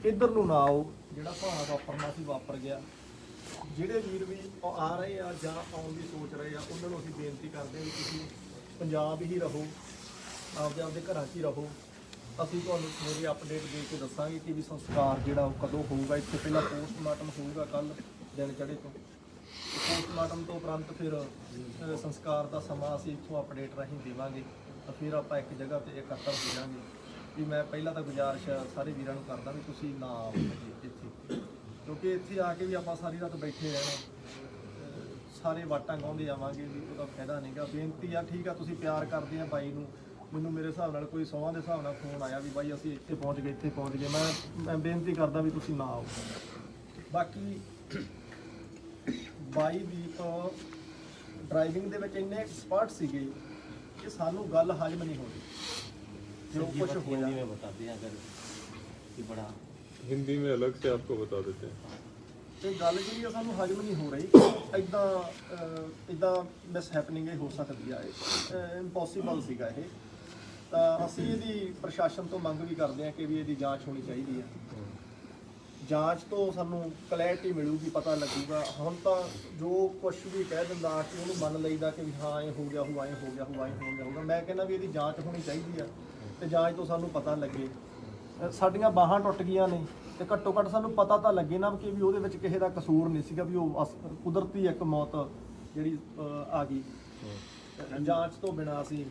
ਇੱਧਰ ਨੂੰ ਨਾ ਆਓ। ਜਿਹੜਾ ਭਾਣਾ ਵਾਪਰਨਾ ਸੀ ਵਾਪਰ ਗਿਆ। ਜਿਹੜੇ ਵੀਰ ਵੀ ਆ ਰਹੇ ਆ ਜਾਂ ਆਉਣ ਦੀ ਸੋਚ ਰਹੇ ਆ, ਉਹਨਾਂ ਨੂੰ ਅਸੀਂ ਬੇਨਤੀ ਕਰਦੇ ਹਾਂ ਵੀ ਤੁਸੀਂ ਪੰਜਾਬ ਹੀ ਰਹੋ, ਆਪਦੇ ਘਰਾਂ 'ਚ ਹੀ ਰਹੋ। ਅਸੀਂ ਤੁਹਾਨੂੰ ਸਵੇਰੇ ਅਪਡੇਟ ਦੇ ਕੇ ਦੱਸਾਂਗੇ ਕਿ ਵੀ ਸੰਸਕਾਰ ਜਿਹੜਾ ਉਹ ਕਦੋਂ ਹੋਊਗਾ। ਇੱਥੇ ਪਹਿਲਾਂ ਪੋਸਟਮਾਰਟਮ ਹੋਊਗਾ ਕੱਲ੍ਹ ਦਿਨ ਚੜ੍ਹੇ ਤੋਂ। ਪੋਸਟਮਾਰਟਮ ਤੋਂ ਉਪਰੰਤ ਫਿਰ ਸੰਸਕਾਰ ਦਾ ਸਮਾਂ ਅਸੀਂ ਇੱਥੋਂ ਅਪਡੇਟ ਰਾਹੀਂ ਦੇਵਾਂਗੇ। ਤਾਂ ਫਿਰ ਆਪਾਂ ਇੱਕ ਜਗ੍ਹਾ ਤੇ ਇਕੱਤਰ ਹੋ ਜਾਵਾਂਗੇ। ਵੀ ਮੈਂ ਪਹਿਲਾਂ ਤਾਂ ਗੁਜ਼ਾਰਿਸ਼ ਸਾਰੇ ਵੀਰਾਂ ਨੂੰ ਕਰਦਾ ਵੀ ਤੁਸੀਂ ਨਾ ਆਓ ਇੱਥੇ, ਕਿਉਂਕਿ ਇੱਥੇ ਆ ਕੇ ਵੀ ਆਪਾਂ ਸਾਰੀ ਰਾਤ ਬੈਠੇ ਰਹਿਣਾ, ਸਾਰੇ ਵਾਟਾਂ ਗਾਉਂਦੇ ਆਵਾਂਗੇ ਵੀ ਉਹਦਾ ਫਾਇਦਾ ਨਹੀਂਗਾ। ਬੇਨਤੀ ਆ, ਠੀਕ ਆ, ਤੁਸੀਂ ਪਿਆਰ ਕਰਦੇ ਆ ਬਾਈ ਨੂੰ। ਮੈਨੂੰ ਮੇਰੇ ਹਿਸਾਬ ਨਾਲ ਕੋਈ 100 ਦੇ ਹਿਸਾਬ ਨਾਲ ਫੋਨ ਆਇਆ ਵੀ ਬਾਈ ਅਸੀਂ ਇੱਥੇ ਪਹੁੰਚ ਗਏ। ਮੈਂ ਬੇਨਤੀ ਕਰਦਾ ਵੀ ਤੁਸੀਂ ਨਾ ਆਓ। ਬਾਕੀ ਬਾਈ ਦੀਪ ਡਰਾਈਵਿੰਗ ਦੇ ਵਿੱਚ ਇੰਨੇ ਐਕਸਪਰਟ ਸੀਗੇ ਕਿ ਸਾਨੂੰ ਗੱਲ ਹਜਮ ਨਹੀਂ ਹੋਣੀ। जो कुछ हो हिंदी में बता दें अगर कि बड़ा हिंदी में अलग से आपको बता देते हैं। ਇਹ ਗੱਲ ਜਿਹੜੀ ਆ ਸਾਨੂੰ ਹਜਮ ਨਹੀਂ ਹੋ ਰਹੀ। ਇਦਾਂ ਮਿਸ ਹੈਪਨਿੰਗ ਇਹ ਹੋ ਸਕਦੀ ਆ, ਇਹ ਇੰਪੋਸੀਬਲ ਸੀਗਾ ਇਹ। ਤਾਂ ਅਸੀਂ ਇਹਦੀ ਪ੍ਰਸ਼ਾਸਨ ਤੋਂ ਮੰਗ ਵੀ ਕਰਦੇ ਆ ਕਿ ਵੀ ਇਹਦੀ ਜਾਂਚ ਹੋਣੀ ਚਾਹੀਦੀ ਆ। ਜਾਂਚ ਤੋਂ ਸਾਨੂੰ ਕਲੈਰਿਟੀ ਮਿਲੂਗੀ, ਪਤਾ ਲੱਗੂਗਾ। ਹੁਣ ਤਾਂ ਜੋ ਕੁਝ ਵੀ ਕਹਿ ਦਿੰਦਾ ਕਿ ਉਹਨੂੰ ਮੰਨ ਲਈਦਾ ਕਿ ਵੀ ਹਾਂ ਇਹ ਹੋ ਗਿਆ ਹੋਊ, ਐਂ ਹੋ ਗਿਆ ਹੋਊਗਾ। ਮੈਂ ਕਹਿੰਦਾ ਵੀ ਇਹਦੀ ਜਾਂਚ ਹੋਣੀ ਚਾਹੀਦੀ ਆ ਤੇ ਜਾਂਚ ਤੋਂ ਸਾਨੂੰ ਪਤਾ ਲੱਗੇ। ਸਾਡੀਆਂ ਬਾਹਾਂ ਟੁੱਟ ਗਈਆਂ ਨੇ ਤੇ ਘੱਟੋ ਘੱਟ ਸਾਨੂੰ ਪਤਾ ਤਾਂ ਲੱਗੇ ਨਾ ਕਿ ਵੀ ਉਹਦੇ ਵਿੱਚ ਕਿਸੇ ਦਾ ਕਸੂਰ ਨਹੀਂ ਸੀਗਾ, ਵੀ ਉਹ ਕੁਦਰਤੀ ਇੱਕ ਮੌਤ ਜਿਹੜੀ ਆ ਗਈ ਜਾਂਚ ਤੋਂ ਬਿਨਾਂ। ਅਸੀਂ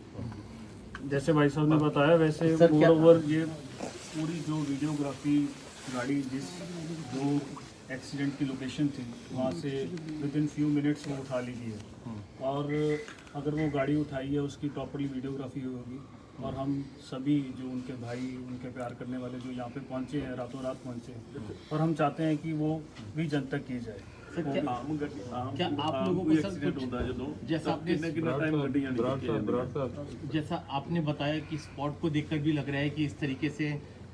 जैसे भाई साहब ने बताया वैसे मोर ओवर ये पूरी जो वीडियोग्राफी गाड़ी जो एक्सीडेंट की लोकेशन थी वहाँ से विद इन फ्यू मिनट्स वो उठा ली गई है। और अगर वो गाड़ी उठाई है उसकी प्रॉपरली वीडियोग्राफी होगी। और हम सभी जो उनके भाई, उनके प्यार करने वाले जो यहाँ पे पहुँचे हैं, रातों रात पहुँचे हैं, और हम चाहते हैं कि वो भी जनता की जाए। सर क्या आप लोगों को सर कुछ जैसा आपने जैसा आपने बताया कि स्पॉट को देखकर भी लग रहा है कि इस तरीके से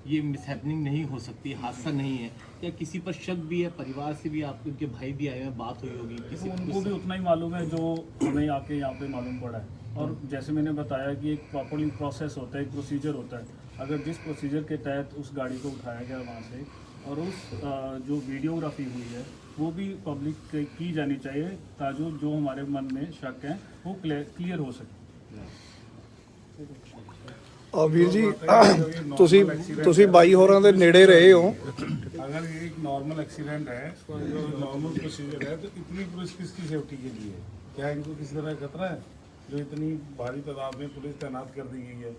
ये मिसहैपनिंग नहीं हो सकती, हादसा नहीं है, क्या किसी पर शक भी है? परिवार से भी आप उनके भाई भी आए हैं, बात हुई होगी किसी उनको भी उतना ही मालूम है जो हमें आके यहाँ पे मालूम पड़ा है। और जैसे मैंने बताया कि एक प्रॉपरली प्रोसेस होता है, एक प्रोसीजर होता है। अगर जिस प्रोसीजर के तहत उस गाड़ी को उठाया गया वहाँ से, और उस जो वीडियोग्राफी हुई है वो भी पब्लिक की जानी चाहिए ताकि जो हमारे मन में शक है वो क्लियर हो सके। ਵੀਰ ਜੀ ਤੁਸੀਂ ਬਾਈ ਹੋਰਾਂ ਦੇ ਨੇੜੇ ਰਹੇ ਹੋ। अगर ये एक नॉर्मल एक्सीडेंट है, जो नॉर्मल प्रोसीजर है, तो इतनी पुलिस किसकी सेफ्टी के लिए है? क्या इनको किसी तरह खतरा है जो इतनी भारी तादाद में पुलिस तैनात कर दी गई है?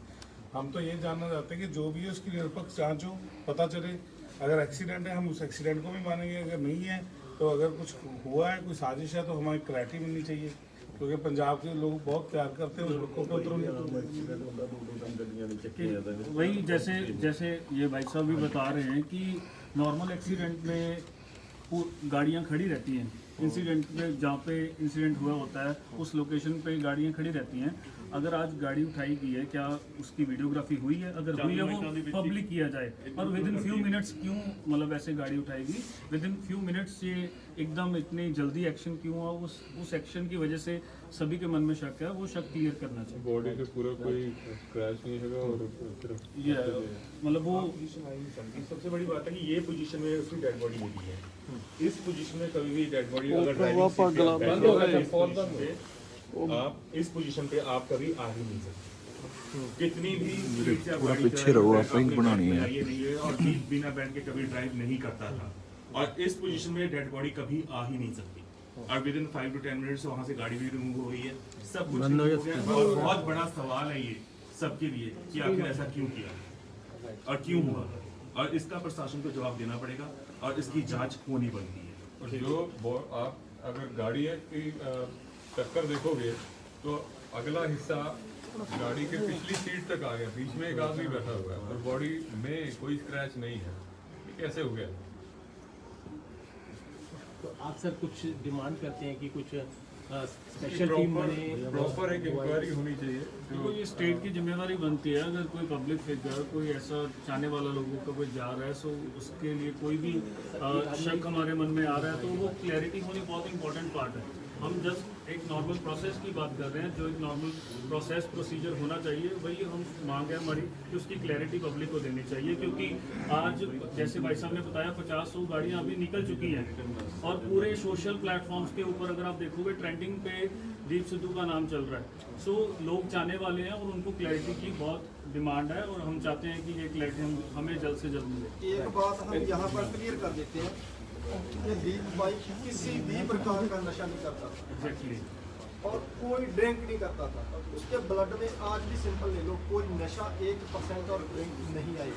हम तो ये जानना चाहते हैं कि जो भी है उसकी निरपक्ष जांच हो, पता चले। अगर एक्सीडेंट है हम उस एक्सीडेंट को भी मानेंगे, अगर नहीं है तो अगर कुछ हुआ है, कोई साजिश है, तो हमारी क्लैरिटी मिलनी चाहिए। क्योंकि पंजाब के लोग बहुत प्यार करते हैं उस लोगों को। वही जैसे ये भाई साहब भी बता रहे हैं कि नॉर्मल एक्सीडेंट में गाड़ियाँ खड़ी रहती हैं। इंसिडेंट में जहाँ पे इंसिडेंट हुआ होता है उस लोकेशन पे गाड़ियाँ खड़ी रहती हैं। अगर आज गाड़ी उठाई गई है, क्या उसकी वीडियोग्राफी हुई है? अगर हुई है वो पब्लिक किया जाए। और विद इन फ्यू मिनट्स क्यों मतलब ऐसे गाड़ी उठाएगी? विद इन फ्यू मिनट्स ये एकदम इतनी जल्दी एक्शन क्यों हुआ? उस एक्शन की वजह से सभी के मन में शक है, वो शक क्लियर करना चाहिए। बॉडी से पूरा कोई क्रैश नहीं होगा और सिर्फ ये मतलब वो सबसे बड़ी बात है कि ये पोजीशन में उसकी डेड बॉडी मिली है। इस पोजीशन में कभी भी डेड बॉडी अगर आप इस पोजीशन पे आप कभी आ ही नहीं सकते। कितनी भी पीछे रहो, आप पिंक बनानी है। ये नहीं है और जीत बिना बैठ के कभी ड्राइव नहीं करता था। और इस पोजीशन में डेड बॉडी कभी आ ही नहीं सकती। और विद इन 5 to 10 मिनट्स वहाँ से गाड़ी भी रिमूव हो गई है, सब कुछ हो गया। और बहुत बड़ा सवाल है ये सबके लिए कि आखिर ऐसा क्यों किया और क्यों हुआ, और इसका प्रशासन को जवाब देना पड़ेगा और इसकी जांच होनी बनती है। और जो आप अगर गाड़ी की टक्कर देखोगे तो अगला हिस्सा गाड़ी के पिछली सीट तक आ गया, बीच में एक आदमी बैठा हुआ है और बॉडी में कोई स्क्रैच नहीं है। ये कैसे हो गया? तो आप सर कुछ डिमांड करते हैं कि कुछ स्पेशल टीम बने? प्रॉपर एक इंक्वायरी होनी चाहिए। देखो ये स्टेट की जिम्मेवारी बनती है, अगर कोई पब्लिक फिगर, कोई ऐसा चाहने वाला लोगों का कोई जा रहा है, सो उसके लिए कोई भी शक हमारे मन में आ रहा है तो वो क्लैरिटी होनी बहुत इंपॉर्टेंट पार्ट है। हम जस्ट एक नॉर्मल प्रोसेस की बात कर रहे हैं, जो एक नॉर्मल प्रोसीजर होना चाहिए वही हम मांग है हमारी कि उसकी क्लैरिटी पब्लिक को देनी चाहिए। क्योंकि आज जैसे भाई साहब ने बताया 50-100 गाड़ियाँ अभी निकल चुकी हैं और पूरे सोशल प्लेटफॉर्म्स के ऊपर अगर आप देखोगे ट्रेंडिंग पे दीप सिद्धू का नाम चल रहा है। सो लोग जाने वाले हैं और उनको क्लैरिटी की बहुत डिमांड है और हम चाहते हैं कि ये क्लैरिटी हमें जल्द से जल्द मिले। एक बात हम यहाँ पर क्लियर कर देते हैं कि दीप भाई किसी भी प्रकार का नशा नहीं करता था एग्जैक्टली, और कोई ड्रिंक नहीं करता था। उसके ब्लड में आज भी सिंपल ले लो, कोई नशा 1% और ड्रिंक नहीं आई।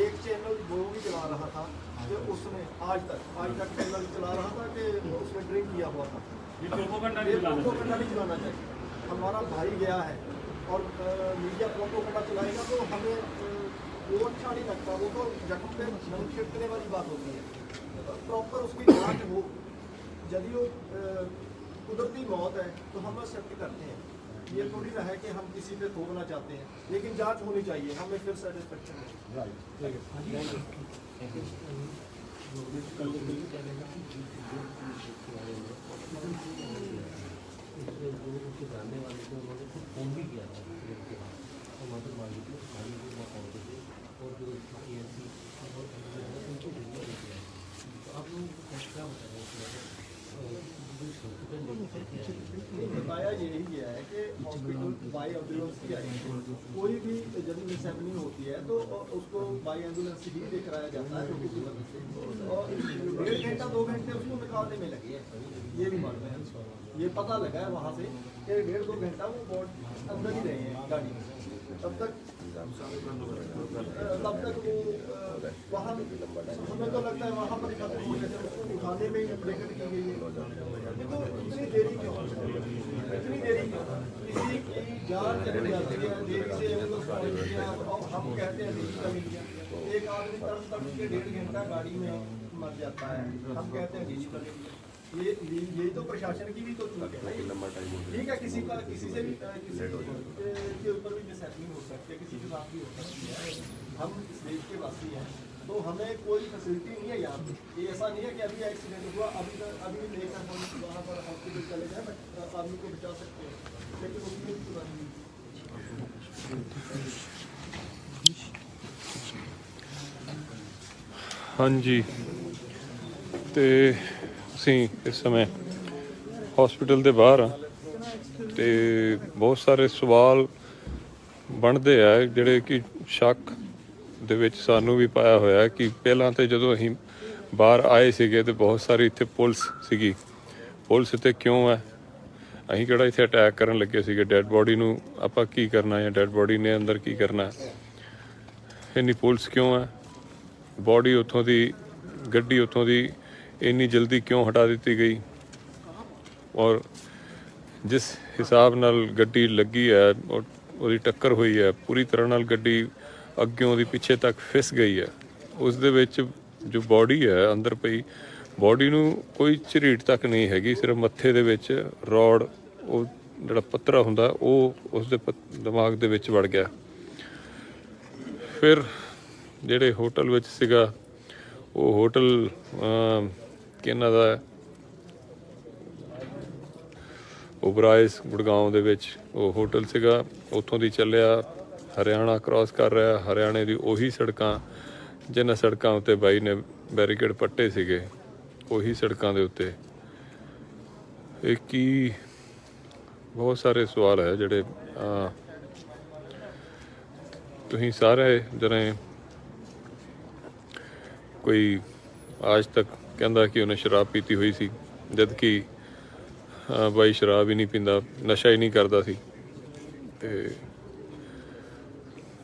एक चैनल वो भी चला रहा था कि उसने आज तक चैनल चला रहा था कि उसने ड्रिंक किया हुआ था। ये प्रोपोगंडा ये नहीं चलाना चाहिए। प्रोपोगंडा नहीं चलाना चाहिए। हमारा भाई गया है और मीडिया प्रोपोगंडा चलाएगा तो हमें वो अच्छा नहीं लगता। वो तो जख्म पे रंग छिड़कने वाली बात होती है। प्रॉपर उसकी जांच हो। यदि वो कुदरती मौत है तो हम एक्सेप्ट करते हैं। ये थोड़ी ना है कि हम किसी पे थोपना चाहते हैं, लेकिन जांच होनी चाहिए, हमें फिर सेटिस्फेक्शन है। जानने वाले थे, उन्होंने खुद फोन भी किया था और मदद मांगी थी, मांगी थी मैं फोन पे और जो ENC और उनको वीडियो भी किया। तो आप लोगों को क्या बता रहे हैं? बताया यही गया है कि हॉस्पिटल बाई एम्बुलेंस ही आई है। कोई भी जब मिसहैपनिंग होती है तो उसको बाई एम्बुलेंस ही लेकर आया जाता है किसी वजह से, और 1.5 घंटा 2 घंटे उसको निकालने में लगे हैं। ये भी मालूम है, ये पता लगा है वहाँ से कि 1.5-2 घंटा वो बोर्ड अंदर ही रहे हैं गाड़ी में। तब तक वो वहाँ हमें तो लगता है वहाँ पर खत्म हो गए थे। उसको उठाने में ही ब्रेकट की गई है। तो इतनी देरी क्यों? इतनी देरी क्यों? किसी की जान चली जाती है देरी से, और हम कहते हैं देरी का मिल गया। एक आदमी तड़प के 1.5 घंटा गाड़ी में मर जाता है, हम कहते हैं देरी का मिल गया। ये तो प्रशासन की भी तो चूक है ना। ठीक है, किसी से भी किसी के ऊपर भी मिसहैपनिंग हो सकती है, किसी के साथ भी हो सकती है। हम इस देश के वासी हैं तो हमें कोई फैसिलिटी नहीं है यहाँ पे। ये ऐसा नहीं है कि अभी एक्सीडेंट हुआ अभी लेकर हम वहाँ पर हॉस्पिटल चले जाए, आदमी को बचा सकते हैं, लेकिन उसमें हाँ जी, ਤੇ ਅਸੀਂ ਇਸ ਸਮੇਂ ਹਸਪੀਟਲ ਦੇ ਬਾਹਰ ਆ ਤੇ ਬਹੁਤ ਸਾਰੇ ਸਵਾਲ ਬਣਦੇ ਆ ਜਿਹੜੇ ਕਿ ਸ਼ੱਕ ਦੇ ਵਿੱਚ ਸਾਨੂੰ ਵੀ ਪਾਇਆ ਹੋਇਆ ਕਿ ਪਹਿਲਾਂ ਤੇ ਜਦੋਂ ਅਸੀਂ ਬਾਹਰ ਆਏ ਸੀਗੇ ਤੇ ਬਹੁਤ ਸਾਰੀ ਇੱਥੇ ਪੁਲਿਸ ਸੀਗੀ। ਪੁਲਿਸ ਤੇ ਕਿਉਂ ਹੈ? ਅਸੀਂ ਕਿਹੜਾ ਇੱਥੇ ਅਟੈਕ ਕਰਨ ਲੱਗੇ ਸੀਗੇ? ਡੈੱਡ ਬੋਡੀ ਨੂੰ ਆਪਾਂ ਕੀ ਕਰਨਾ ਹੈ? ਡੈੱਡ ਬੋਡੀ ਨੇ ਅੰਦਰ ਕੀ ਕਰਨਾ? ਇੰਨੀ ਪੁਲਿਸ ਕਿਉਂ ਹੈ? ਬੋਡੀ ਉੱਥੋਂ ਦੀ, ਗੱਡੀ ਉੱਥੋਂ ਦੀ ਇੰਨੀ ਜਲਦੀ ਕਿਉਂ ਹਟਾ ਦਿੱਤੀ ਗਈ? ਔਰ ਜਿਸ ਹਿਸਾਬ ਨਾਲ ਗੱਡੀ ਲੱਗੀ ਹੈ ਔਰ ਉਹਦੀ ਟੱਕਰ ਹੋਈ ਹੈ, ਪੂਰੀ ਤਰ੍ਹਾਂ ਨਾਲ ਗੱਡੀ ਅੱਗਿਓਂ ਦੀ ਪਿੱਛੇ ਤੱਕ ਫਿਸ ਗਈ ਹੈ। ਉਸ ਦੇ ਵਿੱਚ ਜੋ ਬੋਡੀ ਹੈ ਅੰਦਰ ਪਈ, ਬੋਡੀ ਨੂੰ ਕੋਈ ਝਰੀਟ ਤੱਕ ਨਹੀਂ ਹੈਗੀ, ਸਿਰਫ ਮੱਥੇ ਦੇ ਵਿੱਚ ਰੋਡ, ਉਹ ਜਿਹੜਾ ਪੱਤਰਾ ਹੁੰਦਾ ਉਹ ਉਸ ਦੇ ਦਿਮਾਗ ਦੇ ਵਿੱਚ ਵੜ ਗਿਆ। ਫਿਰ ਜਿਹੜੇ ਹੋਟਲ ਵਿੱਚ ਸੀਗਾ, ਉਹ ਹੋਟਲ ਕਿਹਨਾਂ ਦਾ ਹੈ, ਓਬਰਾਇਸ ਗੁੜਗਾਉਂ ਦੇ ਵਿੱਚ ਉਹ ਹੋਟਲ ਸੀਗਾ। ਉੱਥੋਂ ਦੀ ਚੱਲਿਆ ਹਰਿਆਣਾ ਕ੍ਰਾਸ ਕਰ ਰਿਹਾ, ਹਰਿਆਣੇ ਦੀ ਉਹੀ ਸੜਕਾਂ ਜਿਨ੍ਹਾਂ ਸੜਕਾਂ ਉੱਤੇ ਬਾਈ ਨੇ ਬੈਰੀਕੇਡ ਪੱਟੇ ਸੀਗੇ, ਉਹੀ ਸੜਕਾਂ ਦੇ ਉੱਤੇ ਇਹ ਕੀ ਬਹੁਤ ਸਾਰੇ ਸਵਾਲ ਹੈ ਜਿਹੜੇ ਤੁਸੀਂ ਸਾਰੇ ਜਣੇ ਕੋਈ ਅੱਜ ਤੱਕ ਕਹਿੰਦਾ ਕਿ ਉਹਨੇ ਸ਼ਰਾਬ ਪੀਤੀ ਹੋਈ ਸੀ, ਜਦ ਕਿ ਬਾਈ ਸ਼ਰਾਬ ਹੀ ਨਹੀਂ ਪੀਂਦਾ, ਨਸ਼ਾ ਹੀ ਨਹੀਂ ਕਰਦਾ ਸੀ। ਤੇ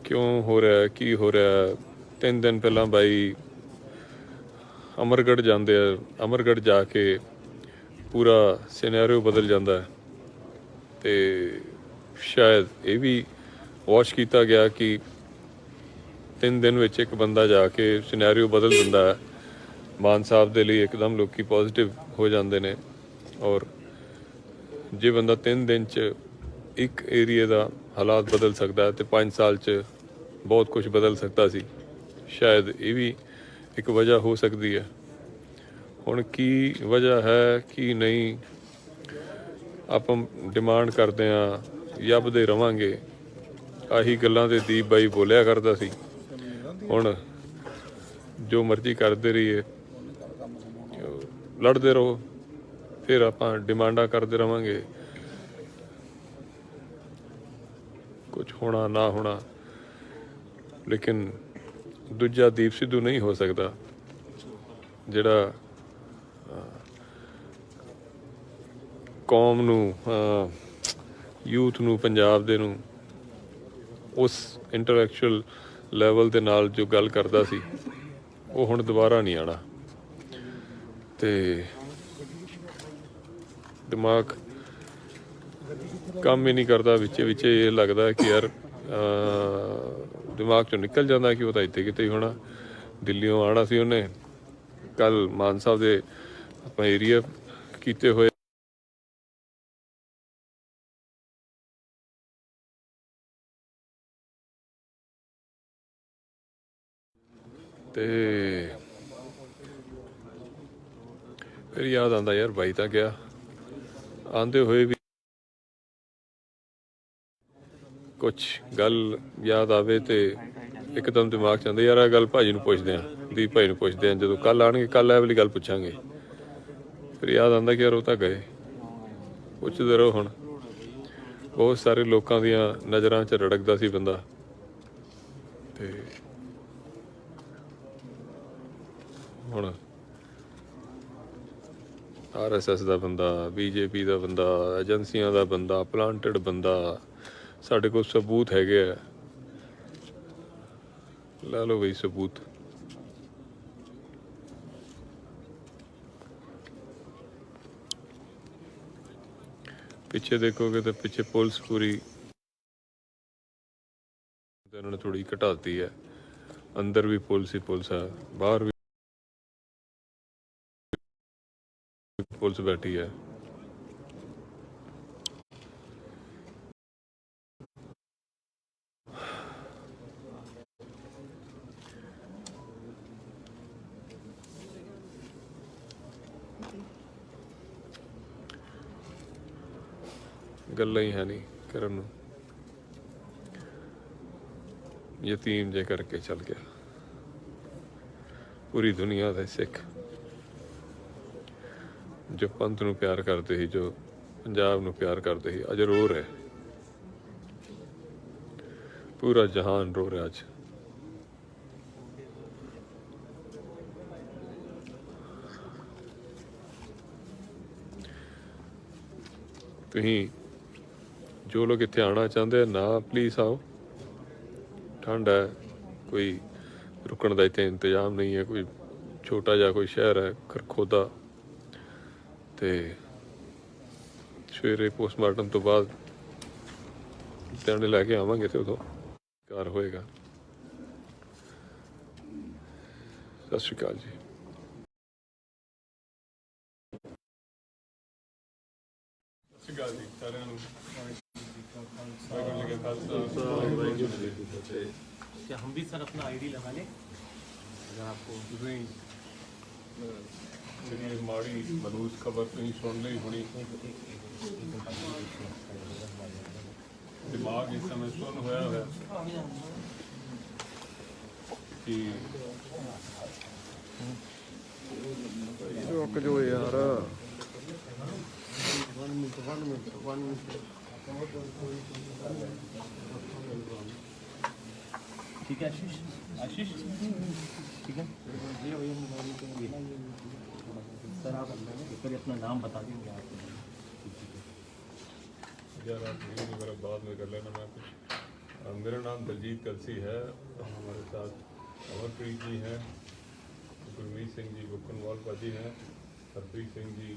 ਕਿਉਂ ਹੋ ਰਿਹਾ, ਕੀ ਹੋ ਰਿਹਾ? 3 ਦਿਨ ਪਹਿਲਾਂ ਬਾਈ ਅਮਰਗੜ੍ਹ ਜਾਂਦੇ ਆ, ਅਮਰਗੜ੍ਹ ਜਾ ਕੇ ਪੂਰਾ ਸਿਨੈਰੀਓ ਬਦਲ ਜਾਂਦਾ ਹੈ। ਤੇ ਸ਼ਾਇਦ ਇਹ ਵੀ ਵਾਚ ਕੀਤਾ ਗਿਆ ਕਿ 3 ਦਿਨ ਵਿੱਚ ਇੱਕ ਬੰਦਾ ਜਾ ਕੇ ਸਿਨੈਰੀਓ ਬਦਲ ਦਿੰਦਾ ਹੈ। ਮਾਨ ਸਾਹਿਬ ਦੇ ਲਈ ਇੱਕਦਮ ਲੋਕੀ ਪੋਜ਼ਿਟਿਵ ਹੋ ਜਾਂਦੇ ਨੇ। ਔਰ ਜੇ ਬੰਦਾ 3 ਦਿਨ 'ਚ ਇੱਕ ਏਰੀਏ ਦਾ ਹਾਲਾਤ ਬਦਲ ਸਕਦਾ ਹੈ ਤੇ 5 ਸਾਲ 'ਚ ਬਹੁਤ ਕੁਝ ਬਦਲ ਸਕਦਾ ਸੀ। ਸ਼ਾਇਦ ਇਹ ਵੀ ਇੱਕ ਵਜ੍ਹਾ ਹੋ ਸਕਦੀ ਹੈ। ਹੁਣ ਕੀ ਵਜ੍ਹਾ ਹੈ ਕੀ ਨਹੀਂ, ਆਪਾਂ ਡਿਮਾਂਡ ਕਰਦੇ ਹਾਂ, ਲੱਭਦੇ ਰਵਾਂਗੇ। ਆਹੀ ਗੱਲਾਂ ਤੇ ਦੀਪ ਬਾਈ ਬੋਲਿਆ ਕਰਦਾ ਸੀ। ਹੁਣ ਜੋ ਮਰਜ਼ੀ ਕਰਦੇ ਰਹੀਏ, ਲੜਦੇ ਰਹੋ, ਫਿਰ ਆਪਾਂ ਡਿਮਾਂਡਾਂ ਕਰਦੇ ਰਵਾਂਗੇ। ਕੁਝ ਹੋਣਾ ਨਾ ਹੋਣਾ, ਲੇਕਿਨ ਦੂਜਾ ਦੀਪ ਸਿੱਧੂ ਨਹੀਂ ਹੋ ਸਕਦਾ ਜਿਹੜਾ ਕੌਮ ਨੂੰ, ਯੂਥ ਨੂੰ, ਪੰਜਾਬ ਦੇ ਨੂੰ ਉਸ ਇੰਟੈਲੈਕਚੁਅਲ ਲੈਵਲ ਦੇ ਨਾਲ ਜੋ ਗੱਲ ਕਰਦਾ ਸੀ ਉਹ ਹੁਣ ਦੁਬਾਰਾ ਨਹੀਂ ਆਣਾ। ਤੇ ਦਿਮਾਗ ਕੰਮ ਹੀ ਨਹੀਂ ਕਰਦਾ, ਵਿੱਚ ਇਹ ਲੱਗਦਾ ਕਿ ਯਾਰ ਦਿਮਾਗ ਚੋਂ ਨਿਕਲ ਜਾਂਦਾ ਕਿ ਉਹ ਤਾਂ ਇੱਥੇ ਕਿਤੇ ਹੀ ਹੋਣਾ। ਦਿੱਲੀੋਂ ਆਉਣਾ ਸੀ ਉਹਨੇ, ਕੱਲ ਮਾਨ ਸਾਹਿਬ ਦੇ ਆਪਾਂ ਏਰੀਆ ਕੀਤੇ ਹੋਏ ਤੇ ਫਿਰ ਯਾਦ ਆਉਂਦਾ ਯਾਰ ਬਾਈ ਤਾਂ ਗਿਆ। ਆਉਂਦੇ ਹੋਏ ਵੀ ਕੁਛ ਗੱਲ ਯਾਦ ਆਵੇ ਤੇ ਇੱਕਦਮ ਦਿਮਾਗ 'ਚ ਆਉਂਦਾ ਯਾਰ ਇਹ ਗੱਲ ਭਾਜੀ ਨੂੰ ਪੁੱਛਦੇ ਹਾਂ, ਦੀਪ ਭਾਈ ਨੂੰ ਪੁੱਛਦੇ ਹਾਂ, ਜਦੋਂ ਕੱਲ ਆਉਣਗੇ ਕੱਲ ਇਹ ਵਾਲੀ ਗੱਲ ਪੁੱਛਾਂਗੇ। ਫਿਰ ਯਾਦ ਆਉਂਦਾ ਕਿ ਯਾਰ ਉਹ ਤਾਂ ਗਏ। ਪੁੱਛਦੇ ਰਹੋ। ਹੁਣ ਬਹੁਤ ਸਾਰੇ ਲੋਕਾਂ ਦੀਆਂ ਨਜ਼ਰਾਂ 'ਚ ਰੜਕਦਾ ਸੀ ਬੰਦਾ, ਤੇ ਹੁਣ RSS ਦਾ ਬੰਦਾ, BJP ਦਾ ਬੰਦਾ, ਏਜੰਸੀਆਂ ਦਾ ਬੰਦਾ, ਪਲਾਂਟਡ ਬੰਦਾ, ਸਾਡੇ ਕੋਲ ਸਬੂਤ ਹੈਗੇ ਆ, ਲੈ ਲਓ ਬਈ ਸਬੂਤ। ਪਿੱਛੇ ਦੇਖੋਗੇ ਤਾਂ ਪਿੱਛੇ ਪੁਲਿਸ ਪੂਰੀ ਉਹਨਾਂ ਨੇ ਥੋੜੀ ਘਟਾਤੀ ਹੈ। ਅੰਦਰ ਵੀ ਪੁਲਿਸ ਹੀ ਪੁਲਿਸ ਹੈ, ਬਾਹਰ ਵੀ ਪੁਲਿਸ ਬੈਠੀ ਹੈ। ਗੱਲਾਂ ਹੀ ਹੈ ਨਹੀਂ ਕਰਨ ਨੂੰ। ਯਤੀਮ ਜੇ ਕਰਕੇ ਚੱਲ ਗਿਆ। ਪੂਰੀ ਦੁਨੀਆ ਦੇ ਸਿੱਖ ਜੋ ਪੰਥ ਨੂੰ ਪਿਆਰ ਕਰਦੇ ਸੀ, ਜੋ ਪੰਜਾਬ ਨੂੰ ਪਿਆਰ ਕਰਦੇ ਸੀ, ਅੱਜ ਰੋ ਰਹੇ। ਪੂਰਾ ਜਹਾਨ ਰੋ ਰਿਹਾ ਅੱਜ। ਤੁਸੀਂ ਜੋ ਲੋਕ ਇੱਥੇ ਆਉਣਾ ਚਾਹੁੰਦੇ ਨਾ, ਪਲੀਜ਼ ਆਓ। ਠੰਡ ਹੈ, ਕੋਈ ਰੁਕਣ ਦਾ ਇੱਥੇ ਇੰਤਜ਼ਾਮ ਨਹੀਂ ਹੈ। ਕੋਈ ਛੋਟਾ ਜਿਹਾ ਕੋਈ ਸ਼ਹਿਰ ਹੈ ਖਰਖੋਦਾ, ਤੇ ਸਵੇਰੇ ਪੋਸਟਮਾਰਟਮ ਤੋਂ ਬਾਅਦ ਧਿਆਨ ਲੈ ਕੇ ਆਵਾਂਗੇ ਤੇ ਉਦੋਂ ਕਾਰ ਹੋਏਗਾ। ਸਤਿ ਸ਼੍ਰੀ ਅਕਾਲ ਜੀ। ਸਤਿ ਸ਼੍ਰੀ ਅਕਾਲ ਜੀ ਸਾਰਿਆਂ ਨੂੰ। क्या हम भी सर अपना ID लगा लें अगर आपको? ਜਿਹੜੀ ਮਾੜੀ ਮਨੂਸ ਖਬਰ ਤੁਸੀਂ ਸੁਣ ਲਈ ਹੋਣੀ, ਦਿਮਾਗ ਇਸ ਸਮੇਂ ਸੁੰਨ ਹੋਇਆ ਹੋਇਆ ਕਿ ਰੁਕ ਜੋ ਯਾਰ। ठीक है आशीष, आशीष ठीक है सर। आप एक बार अपना नाम बता देंगे आप? यार आप नहीं मेरा बाद में कर लेना। मैं कुछ मेरा नाम दलजीत कलसी है। हमारे साथ अमरप्रीत जी हैं, गुरमीत सिंह जी बुक्कनवाल पाजी हैं, हरप्रीत सिंह जी